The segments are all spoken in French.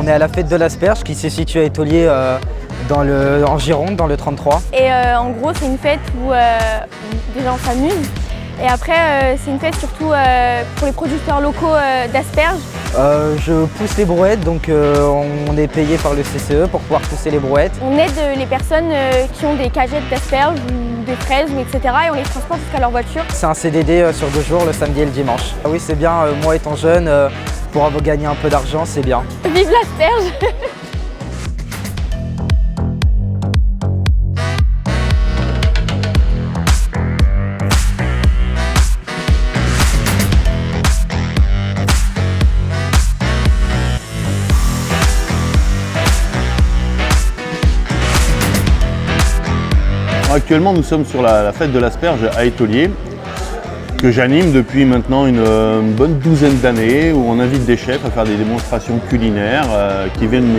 On est à la fête de l'asperge qui se situe à Étolier en Gironde, dans le 33. Et en gros, c'est une fête où déjà on s'amuse. Et après, c'est une fête surtout pour les producteurs locaux d'asperges. Je pousse les brouettes, donc on est payé par le CCE pour pouvoir pousser les brouettes. On aide les personnes qui ont des cagettes d'asperges ou des fraises, etc. et on les transporte jusqu'à leur voiture. C'est un CDD sur 2 jours, le samedi et le dimanche. Ah oui, c'est bien, moi étant jeune, pour gagner un peu d'argent, c'est bien. Vive l'asperge! Actuellement, nous sommes sur la fête de l'asperge à Étolier, que j'anime depuis maintenant une bonne douzaine d'années, où on invite des chefs à faire des démonstrations culinaires qui viennent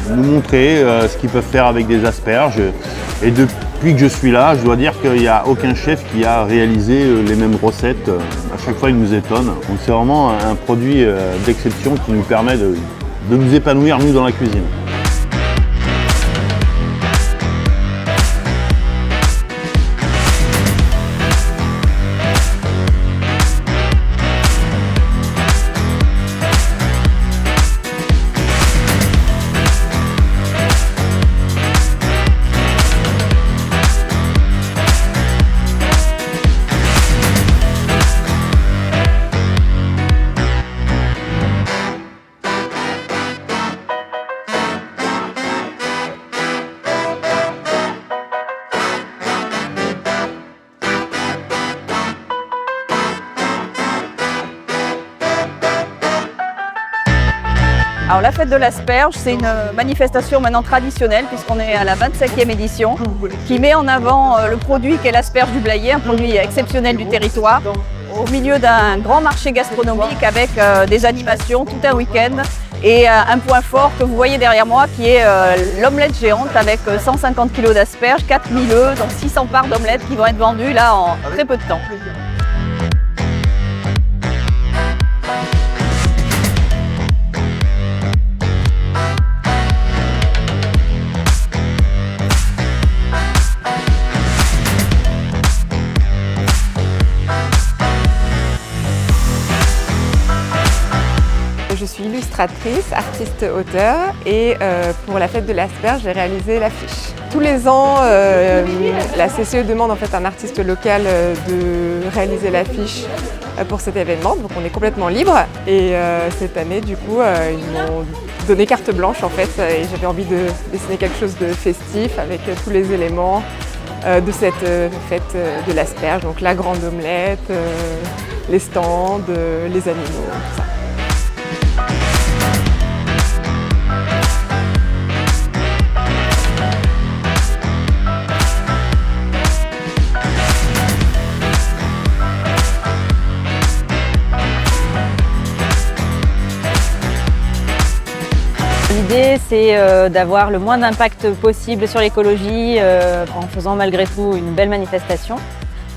nous montrer ce qu'ils peuvent faire avec des asperges. Et depuis que je suis là, je dois dire qu'il n'y a aucun chef qui a réalisé les mêmes recettes. À chaque fois, il nous étonne. Donc c'est vraiment un produit d'exception qui nous permet de nous épanouir, nous, dans la cuisine. Alors la fête de l'asperge, c'est une manifestation maintenant traditionnelle puisqu'on est à la 25e édition qui met en avant le produit qu'est l'asperge du Blayais, un produit exceptionnel du territoire, au milieu d'un grand marché gastronomique avec des animations tout un week-end et un point fort que vous voyez derrière moi qui est l'omelette géante avec 150 kg d'asperges, 4000 œufs, donc 600 parts d'omelettes qui vont être vendues là en très peu de temps. Je suis illustratrice, artiste-auteur et pour la fête de l'asperge, j'ai réalisé l'affiche. Tous les ans, la CCE demande en fait à un artiste local de réaliser l'affiche pour cet événement, donc on est complètement libre. Et cette année, du coup, ils m'ont donné carte blanche en fait et j'avais envie de dessiner quelque chose de festif avec tous les éléments de cette fête de l'asperge, donc la grande omelette, les stands, les animaux, tout ça. L'idée, c'est d'avoir le moins d'impact possible sur l'écologie en faisant malgré tout une belle manifestation.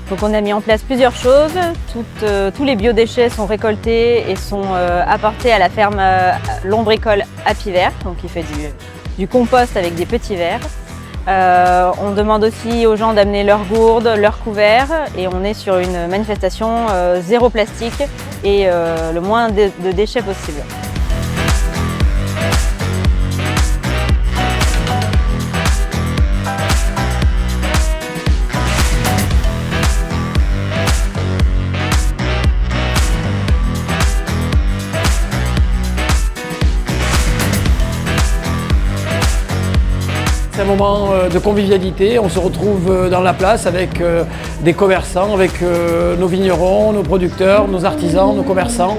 Donc on a mis en place plusieurs choses. Tous les biodéchets sont récoltés et sont apportés à la ferme Lombricole Happy Vert, donc qui fait du compost avec des petits vers. On demande aussi aux gens d'amener leurs gourdes, leurs couverts et on est sur une manifestation zéro plastique et le moins de déchets possible. C'est un moment de convivialité, on se retrouve dans la place avec des commerçants, avec nos vignerons, nos producteurs, nos artisans, nos commerçants.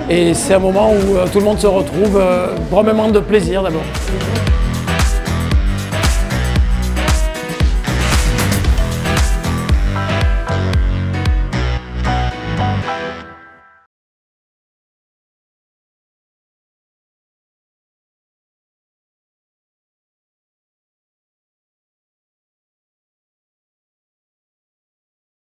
Et c'est un moment où tout le monde se retrouve pour un moment de plaisir d'abord.